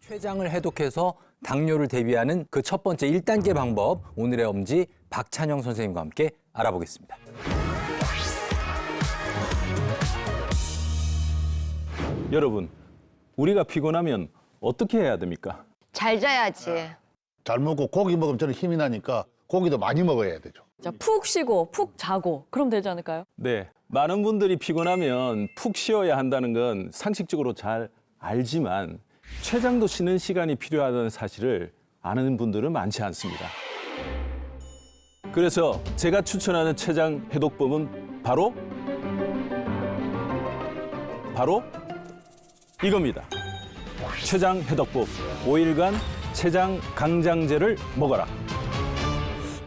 췌장을 해독해서 당뇨를 대비하는 그 첫 번째 1단계 방법, 오늘의 엄지 박찬영 선생님과 함께 알아보겠습니다. 여러분, 우리가 피곤하면 어떻게 해야 됩니까? 잘 자야지. 잘 먹고 고기 먹으면 저는 힘이 나니까 고기도 많이 먹어야 되죠. 자, 푹 쉬고 푹 자고 그럼 되지 않을까요? 네, 많은 분들이 피곤하면 푹 쉬어야 한다는 건 상식적으로 잘 알지만 췌장도 쉬는 시간이 필요하다는 사실을 아는 분들은 많지 않습니다. 그래서 제가 추천하는 췌장 해독법은 바로 이겁니다. 췌장 해독법 5일간 췌장 강장제를 먹어라.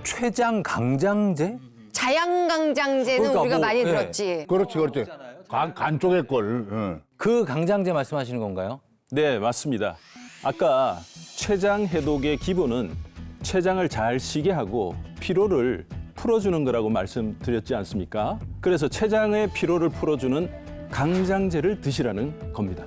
췌장 강장제? 자양강장제는 그러니까 우리가 뭐, 많이 예. 들었지. 그렇지, 그렇지. 간 쪽의 걸. 응. 그 강장제 말씀하시는 건가요? 네, 맞습니다. 아까 췌장 해독의 기본은 췌장을 잘 쉬게 하고 피로를 풀어주는 거라고 말씀드렸지 않습니까? 그래서 췌장의 피로를 풀어주는 강장제를 드시라는 겁니다.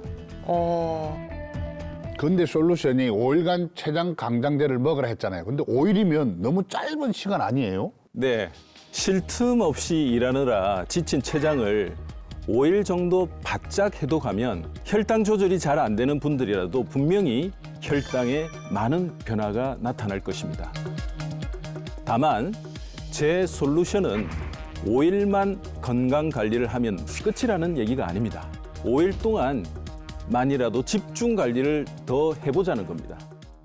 근데 솔루션이 5일간 췌장 강장제를 먹으라 했잖아요. 근데 5일이면 너무 짧은 시간 아니에요? 네, 쉴 틈 없이 일하느라 지친 췌장을 5일 정도 바짝 해독하면 혈당 조절이 잘 안 되는 분들이라도 분명히 혈당에 많은 변화가 나타날 것입니다. 다만 제 솔루션은 5일만 건강 관리를 하면 끝이라는 얘기가 아닙니다. 5일 동안 만이라도 집중 관리를 더 해보자는 겁니다.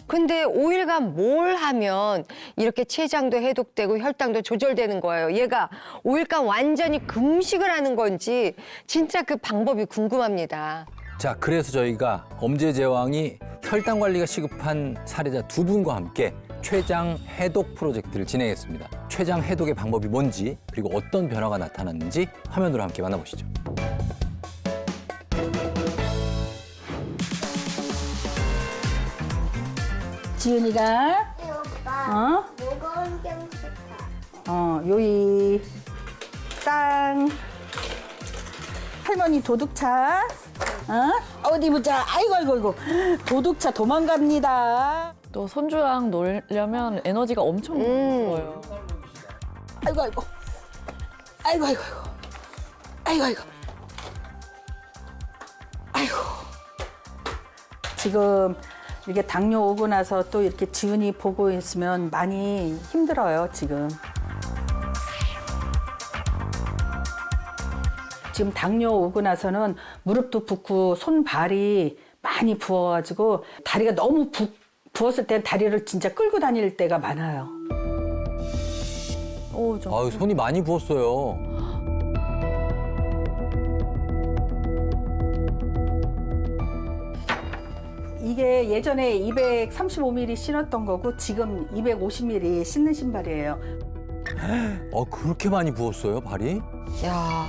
근데 5일간 뭘 하면 이렇게 췌장도 해독되고 혈당도 조절되는 거예요. 얘가 5일간 완전히 금식을 하는 건지 진짜 그 방법이 궁금합니다. 자, 그래서 저희가 엄지제왕이 혈당 관리가 시급한 사례자 두 분과 함께 췌장 해독 프로젝트를 진행했습니다. 췌장 해독의 방법이 뭔지 그리고 어떤 변화가 나타났는지 화면으로 함께 만나보시죠. 지은이가 오빠 무거운 경수카 요이 땅 할머니 도둑차 어디 보자. 아이고 도둑차 도망갑니다. 또 손주랑 놀려면 에너지가 엄청 좋아요. 아이고 지금 이렇게 당뇨 오고 나서 또 이렇게 지은이 보고 있으면 많이 힘들어요 지금. 지금 당뇨 오고 나서는 무릎도 붓고 손발이 많이 부어가지고 다리가 너무 부었을 땐 다리를 진짜 끌고 다닐 때가 많아요. 아유, 손이 많이 부었어요. 이게 예전에 235mm 신었던 거고 지금 250mm 신는 신발이에요. 그렇게 많이 부었어요, 발이? 야,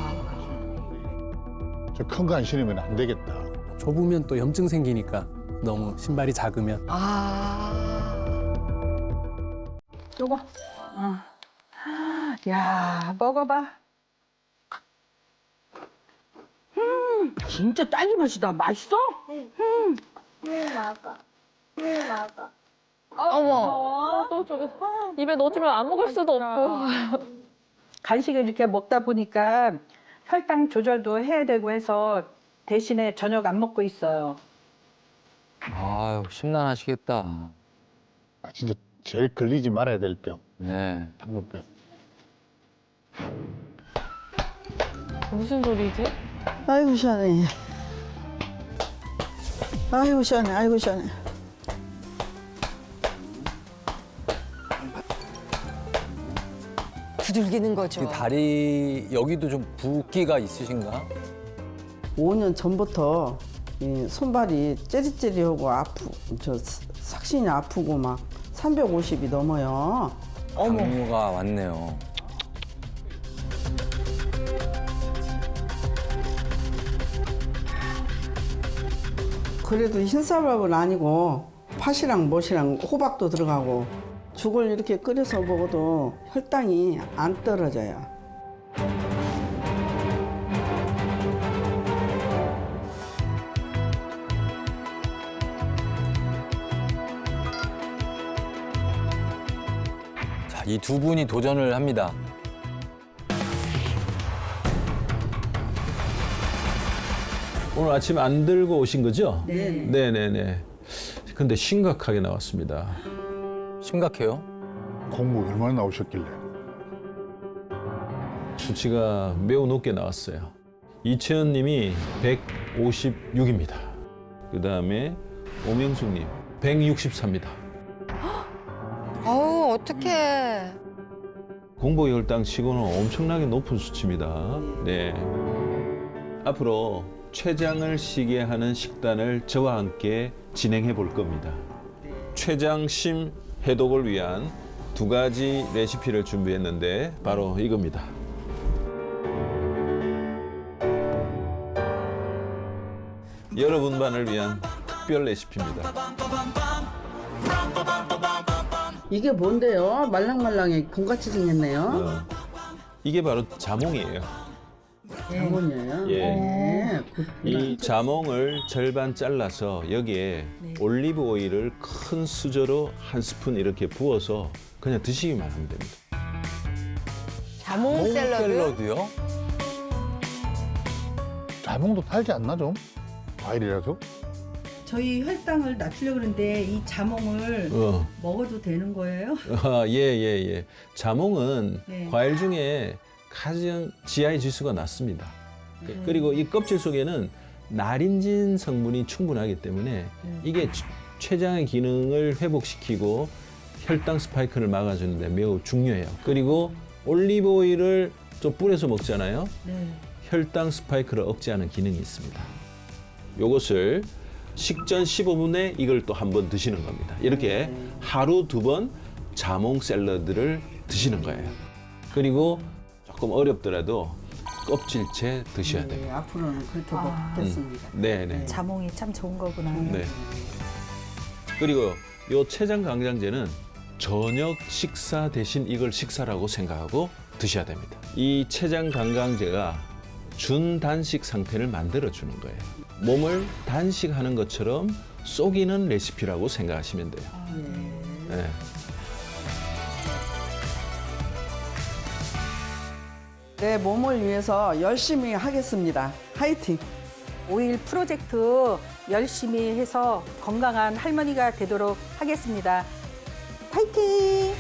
저 큰 거 안 신으면 안 되겠다. 좁으면 또 염증 생기니까 너무 신발이 작으면. 요거. 야, 먹어봐. 진짜 딸기 맛이다. 맛있어? 물 먹어 어머. 또 저기 입에 넣어주면 안 먹을 수도 없고. 간식을 이렇게 먹다 보니까 혈당 조절도 해야 되고 해서 대신에 저녁 안 먹고 있어요. 아유, 심란하시겠다. 진짜 제일 걸리지 말아야 될 병. 네. 당뇨병. 무슨 소리지? 아이고 시원해. 아이고 시원해. 아이고 시원해. 두들기는 거죠. 이 다리 여기도 좀 붓기가 있으신가? 5년 전부터 이 손발이 찌릿찌릿하고 삭신이 아프고 막 350이 넘어요. 당뇨가 왔네요. 그래도 흰쌀밥은 아니고 팥이랑 못이랑 호박도 들어가고 죽을 이렇게 끓여서 먹어도 혈당이 안 떨어져요. 이 두 분이 도전을 합니다. 오늘 아침 안 들고 오신 거죠? 네. 네네네. 근데 심각하게 나왔습니다. 심각해요. 공부 얼마나 나오셨길래. 수치가 매우 높게 나왔어요. 이채연 님이 156입니다. 그 다음에 오명숙 님 164입니다. 아우, 어떡해. 공복 혈당 치고는 엄청나게 높은 수치입니다. 네. 앞으로 췌장을 쉬게 하는 식단을 저와 함께 진행해 볼 겁니다. 췌장심 해독을 위한 2가지 레시피를 준비했는데 바로 이겁니다. 여러분만을 위한 특별 레시피입니다. 이게 뭔데요? 말랑말랑해 공같이 생겼네요. 이게 바로 자몽이에요. 자본이에요. 예. 네. 이 자몽을 절반 잘라서 여기에 올리브 오일을 큰 수저로 한 스푼 이렇게 부어서 그냥 드시기만 하면 됩니다. 자몽 샐러드? 샐러드요? 자몽도 달지 않나 좀? 과일이라서? 저희 혈당을 낮추려고 그러는데 이 자몽을 먹어도 되는 거예요? 예. 자몽은 네. 과일 중에 가장 GI 지수가 낮습니다. 그리고 이 껍질 속에는 나린진 성분이 충분하기 때문에 이게 췌장의 기능을 회복시키고 혈당 스파이크를 막아주는 데 매우 중요해요. 그리고 올리브 오일을 좀 뿌려서 먹잖아요. 혈당 스파이크를 억제하는 기능이 있습니다. 요것을 식전 15분에 이걸 또 한 번 드시는 겁니다. 이렇게 하루 2번 자몽 샐러드를 드시는 거예요. 그리고 조금 어렵더라도 껍질째 드셔야 네, 돼요. 앞으로는 그렇게 먹겠습니다. 네네. 자몽이 참 좋은 거구나. 네. 그리고 요 췌장 강장제는 저녁 식사 대신 이걸 식사라고 생각하고 드셔야 됩니다. 이 췌장 강강제가 준단식 상태를 만들어 주는 거예요. 몸을 단식하는 것처럼 속이는 레시피라고 생각하시면 돼요. 네. 내 몸을 위해서 열심히 하겠습니다. 화이팅! 5일 프로젝트 열심히 해서 건강한 할머니가 되도록 하겠습니다. 파이팅!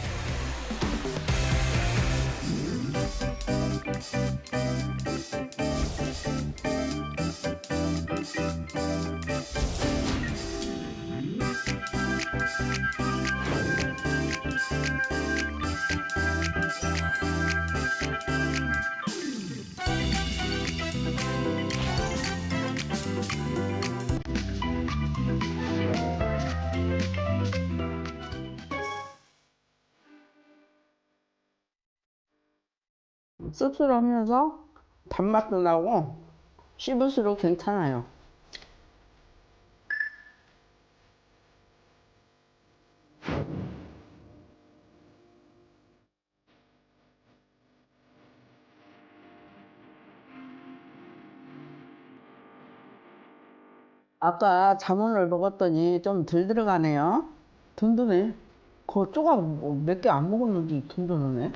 씁쓸하면서 단맛도 나고 씹을수록 괜찮아요. 아까 자몽을 먹었더니 좀 덜 들어가네요. 든든해. 그 조각 몇 개 안 먹었는데 든든하네.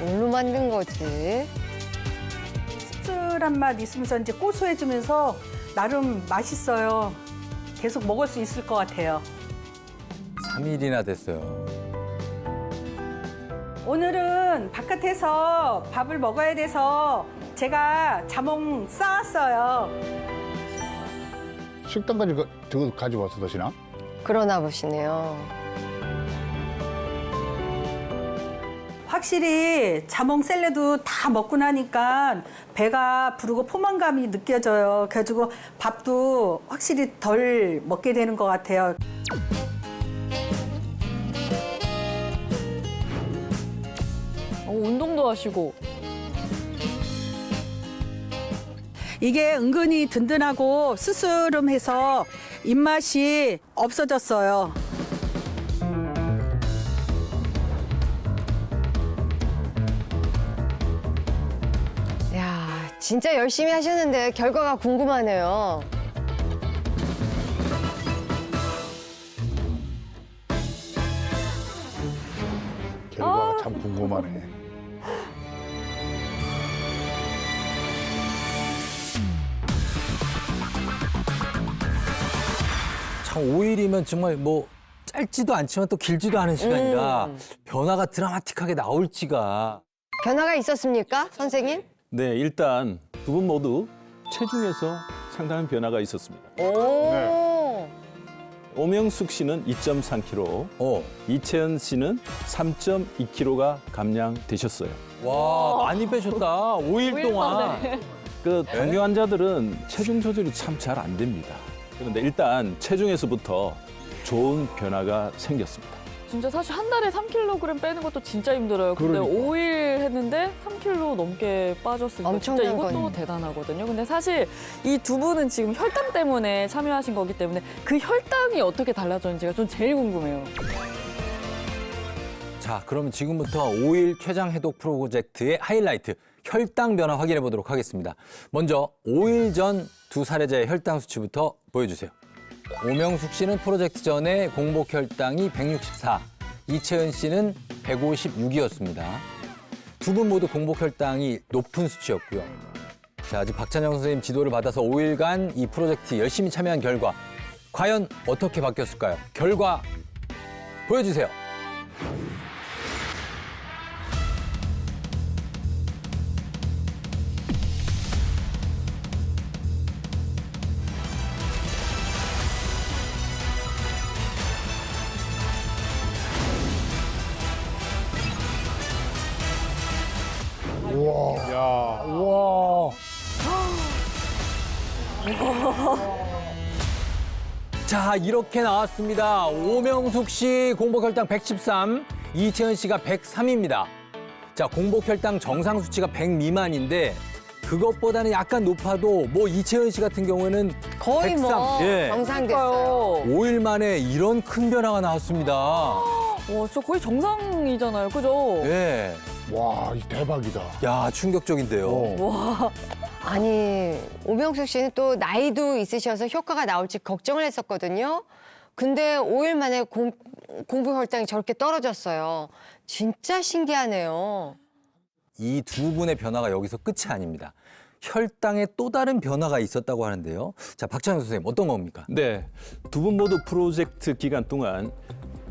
뭘로 만든 거지? 씁쓸한 맛 있으면서 이제 고소해지면서 나름 맛있어요. 계속 먹을 수 있을 것 같아요. 3일이나 됐어요. 오늘은 바깥에서 밥을 먹어야 돼서 제가 자몽 싸왔어요. 식당까지 저거 가지고 와서 드시나? 그러나 보시네요. 확실히 자몽 샐러드 다 먹고 나니까 배가 부르고 포만감이 느껴져요. 그래가지고 밥도 확실히 덜 먹게 되는 것 같아요. 운동도 하시고. 이게 은근히 든든하고 스스름해서 입맛이 없어졌어요. 야, 진짜 열심히 하셨는데 결과가 궁금하네요. 결과가 참 궁금하네. 참 5일이면 정말 뭐 짧지도 않지만 또 길지도 않은 시간이라 변화가 드라마틱하게 나올지가. 변화가 있었습니까, 선생님? 네, 일단 두 분 모두 체중에서 상당한 변화가 있었습니다. 오. 오명숙 씨는 2.3kg, 이채연 씨는 3.2kg가 감량되셨어요. 와, 많이 빼셨다. 5일 동안. 그 당뇨 환자들은 체중 조절이 참 잘 안 됩니다. 그런데 일단 체중에서부터 좋은 변화가 생겼습니다. 진짜 사실 한 달에 3kg 빼는 것도 진짜 힘들어요. 근데 그러니까. 5일 했는데 3kg 넘게 빠졌으니까 진짜 엄청난 이것도 건. 대단하거든요. 근데 사실 이 두 분은 지금 혈당 때문에 참여하신 거기 때문에 그 혈당이 어떻게 달라졌는지가 좀 제일 궁금해요. 자, 그럼 지금부터 5일 췌장 해독 프로젝트의 하이라이트 혈당 변화 확인해 보도록 하겠습니다. 먼저 5일 전 두 사례자의 혈당 수치부터 보여주세요. 오명숙 씨는 프로젝트 전에 공복 혈당이 164, 이채은 씨는 156이었습니다. 두 분 모두 공복 혈당이 높은 수치였고요. 자, 아직 박찬영 선생님 지도를 받아서 5일간 이 프로젝트 열심히 참여한 결과 과연 어떻게 바뀌었을까요? 결과 보여주세요. 자, 이렇게 나왔습니다. 오명숙 씨 공복 혈당 113, 이채은 씨가 103입니다. 자, 공복 혈당 정상 수치가 100 미만인데 그것보다는 약간 높아도 뭐 이채은 씨 같은 경우에는 거의 103. 뭐 예. 정상됐어요. 5일 만에 이런 큰 변화가 나왔습니다. 와, 저 거의 정상이잖아요. 그죠? 예. 와, 이 대박이다. 야, 충격적인데요. 아니, 오명숙 씨는 또 나이도 있으셔서 효과가 나올지 걱정을 했었거든요. 근데 5일 만에 공복 혈당이 저렇게 떨어졌어요. 진짜 신기하네요. 이 두 분의 변화가 여기서 끝이 아닙니다. 혈당에 또 다른 변화가 있었다고 하는데요. 자, 박찬영 선생님 어떤 겁니까? 네, 두 분 모두 프로젝트 기간 동안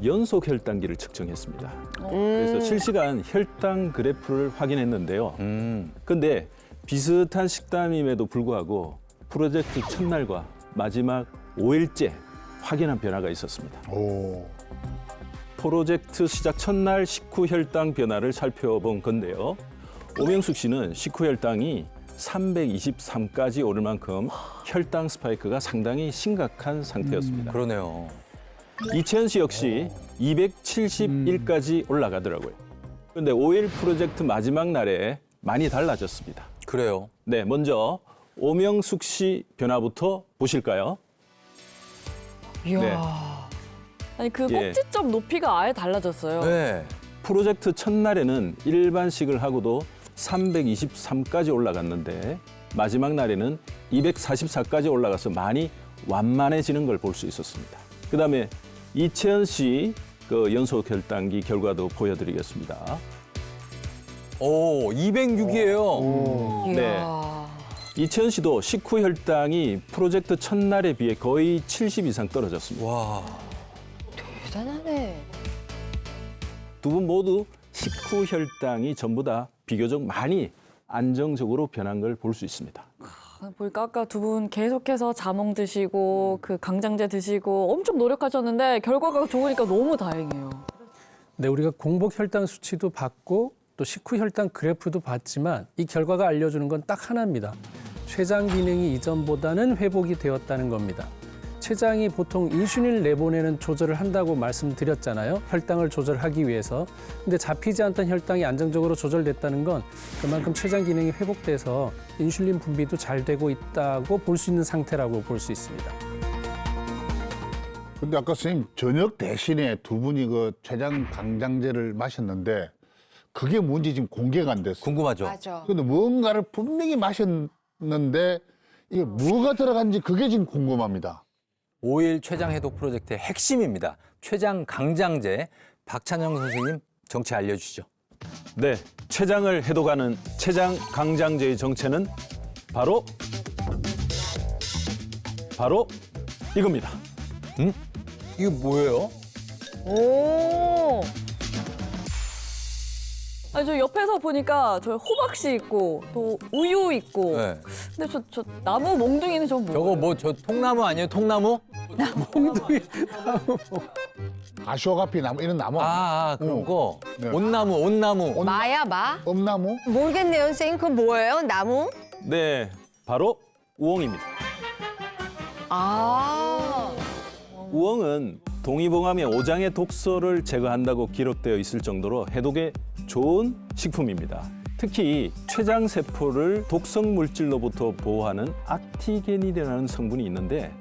연속 혈당기를 측정했습니다. 그래서 실시간 혈당 그래프를 확인했는데요. 근데 비슷한 식단임에도 불구하고 프로젝트 첫날과 마지막 5일째 확연한 변화가 있었습니다. 오. 프로젝트 시작 첫날 식후 혈당 변화를 살펴본 건데요. 오명숙 씨는 식후 혈당이 323까지 오를 만큼 혈당 스파이크가 상당히 심각한 상태였습니다. 그러네요. 이채연 씨 역시 271까지 올라가더라고요. 그런데 5일 프로젝트 마지막 날에 많이 달라졌습니다. 그래요. 네, 먼저 오명숙 씨 변화부터 보실까요? 이야. 네. 아니 그 예. 꼭지점 높이가 아예 달라졌어요. 네. 프로젝트 첫날에는 일반식을 하고도 323까지 올라갔는데 마지막 날에는 244까지 올라가서 많이 완만해지는 걸 볼 수 있었습니다. 그다음에 이채연 씨 그 연속 혈당기 결과도 보여드리겠습니다. 오, 206이에요. 네. 이야. 이채연 씨도 식후 혈당이 프로젝트 첫날에 비해 거의 70 이상 떨어졌습니다. 와. 대단하네. 두 분 모두 식후 혈당이 전부 다 비교적 많이 안정적으로 변한 걸 볼 수 있습니다. 보니까 아까 두 분 계속해서 자몽 드시고 그 강장제 드시고 엄청 노력하셨는데 결과가 좋으니까 너무 다행이에요. 네, 우리가 공복 혈당 수치도 봤고 또 식후 혈당 그래프도 봤지만 이 결과가 알려주는 건 딱 하나입니다. 췌장 기능이 이전보다는 회복이 되었다는 겁니다. 체장이 보통 인슐린을 내보내는 조절을 한다고 말씀드렸잖아요. 혈당을 조절하기 위해서. 근데 잡히지 않던 혈당이 안정적으로 조절됐다는 건 그만큼 췌장 기능이 회복돼서 인슐린 분비도 잘 되고 있다고 볼 수 있는 상태라고 볼 수 있습니다. 근데 아까 선생님 저녁 대신에 두 분이 그 췌장 강장제를 마셨는데 그게 뭔지 지금 공개가 안 됐어요. 궁금하죠? 맞아. 근데 뭔가를 분명히 마셨는데 이게 뭐가 들어간지 그게 지금 궁금합니다. 5일 췌장 해독 프로젝트의 핵심입니다. 췌장 강장제. 박찬영 선생님 정체 알려주시죠. 네, 췌장을 해독하는 췌장 강장제의 정체는 바로 이겁니다. 이게 뭐예요? 오. 아니, 저 옆에서 보니까 저 호박씨 있고 또 우유 있고. 네. 근데 저 나무 몽둥이는 좀 뭐예요? 저거 뭐 저 통나무 아니에요? 통나무? 가시오가피 나무 이런 나무. 그런 거. 네. 온나무. 마야 마? 엄나무? 모르겠네요, 선생님. 그건 뭐예요? 나무? 네, 바로 우엉입니다. 아. 우엉은 동의보감의 5장의 독소를 제거한다고 기록되어 있을 정도로 해독에 좋은 식품입니다. 특히 췌장세포를 독성 물질로부터 보호하는 아티겐이라는 성분이 있는데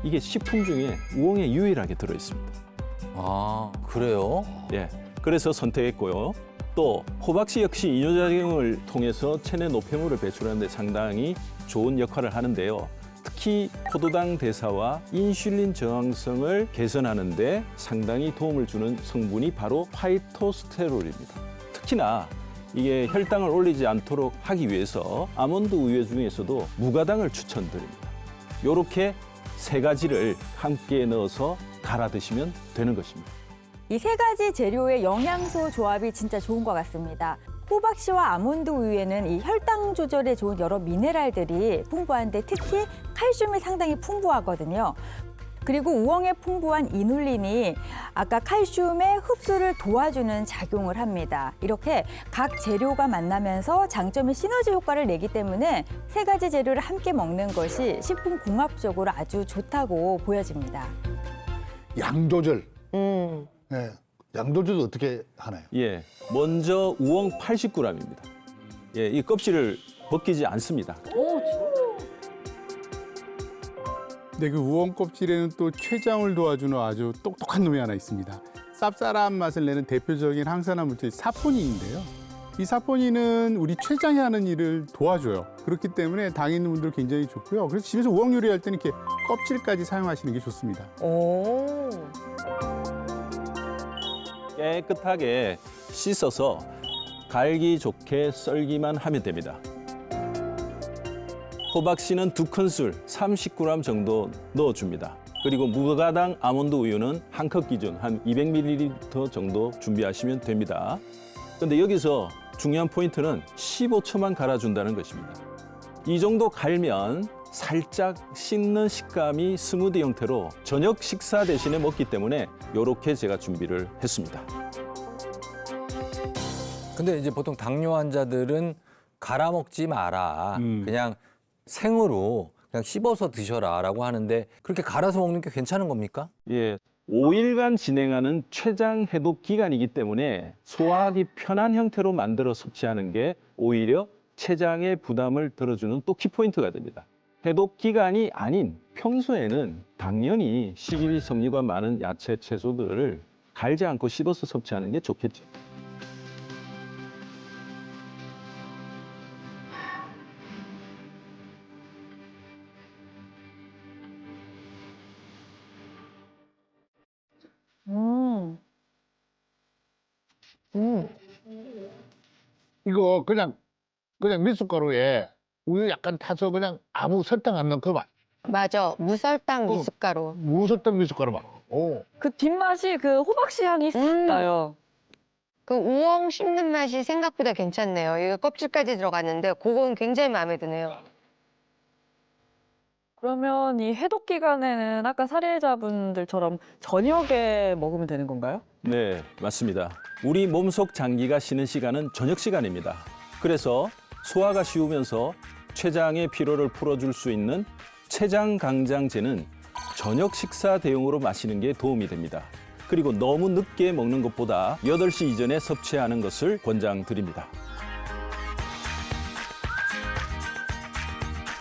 이게 식품 중에 우엉에 유일하게 들어있습니다. 그래요? 예, 그래서 선택했고요. 또 호박씨 역시 이뇨작용을 통해서 체내 노폐물을 배출하는 데 상당히 좋은 역할을 하는데요. 특히 포도당 대사와 인슐린 저항성을 개선하는 데 상당히 도움을 주는 성분이 바로 파이토스테롤입니다. 특히나 이게 혈당을 올리지 않도록 하기 위해서 아몬드 우유 중에서도 무가당을 추천드립니다. 이렇게 세 가지를 함께 넣어서 갈아 드시면 되는 것입니다. 이 세 가지 재료의 영양소 조합이 진짜 좋은 것 같습니다. 호박씨와 아몬드 우유에는 이 혈당 조절에 좋은 여러 미네랄들이 풍부한데 특히 칼슘이 상당히 풍부하거든요. 그리고 우엉에 풍부한 이눌린이 아까 칼슘의 흡수를 도와주는 작용을 합니다. 이렇게 각 재료가 만나면서 장점의 시너지 효과를 내기 때문에 세 가지 재료를 함께 먹는 것이 식품공학적으로 아주 좋다고 보여집니다. 양 조절. 음. 네. 양 조절도 어떻게 하나요? 예, 먼저 우엉 80g입니다. 예, 이 껍질을 벗기지 않습니다. 네, 그 우엉 껍질에는 또 췌장을 도와주는 아주 똑똑한 놈이 하나 있습니다. 쌉쌀한 맛을 내는 대표적인 항산화 물질 사포닌인데요. 이 사포닌은 우리 췌장이 하는 일을 도와줘요. 그렇기 때문에 당이 있는 분들 굉장히 좋고요. 그래서 집에서 우엉 요리할 때는 이렇게 껍질까지 사용하시는 게 좋습니다. 오. 깨끗하게 씻어서 갈기 좋게 썰기만 하면 됩니다. 호박씨는 2큰술 30g 정도 넣어줍니다. 그리고 무가당 아몬드 우유는 한 컵 기준 한 200ml 정도 준비하시면 됩니다. 그런데 여기서 중요한 포인트는 15초만 갈아준다는 것입니다. 이 정도 갈면 살짝 씹는 식감이 스무디 형태로 저녁 식사 대신에 먹기 때문에 이렇게 제가 준비를 했습니다. 근데 이제 보통 당뇨 환자들은 갈아 먹지 마라. 그냥 생으로 그냥 씹어서 드셔라라고 하는데 그렇게 갈아서 먹는 게 괜찮은 겁니까? 예, 5일간 진행하는 췌장 해독 기간이기 때문에 소화하기 편한 형태로 만들어 섭취하는 게 오히려 췌장의 부담을 덜어주는 또 키포인트가 됩니다. 해독 기간이 아닌 평소에는 당연히 식이섬유가 많은 야채, 채소들을 갈지 않고 씹어서 섭취하는 게 좋겠죠. 이거 그냥 미숫가루에 우유 약간 타서 그냥 아무 설탕 안 넣고 막 맞아. 무설탕 미숫가루. 무설탕 미숫가루 막. 오. 그 뒷맛이 그 호박씨 향이 싹 나요. 그 우엉 씹는 맛이 생각보다 괜찮네요. 이거 껍질까지 들어갔는데 그건 굉장히 마음에 드네요. 그러면 이 해독 기간에는 아까 사례자분들처럼 저녁에 먹으면 되는 건가요? 네, 맞습니다. 우리 몸속 장기가 쉬는 시간은 저녁 시간입니다. 그래서 소화가 쉬우면서 췌장의 피로를 풀어줄 수 있는 췌장 강장제는 저녁 식사 대용으로 마시는 게 도움이 됩니다. 그리고 너무 늦게 먹는 것보다 8시 이전에 섭취하는 것을 권장드립니다.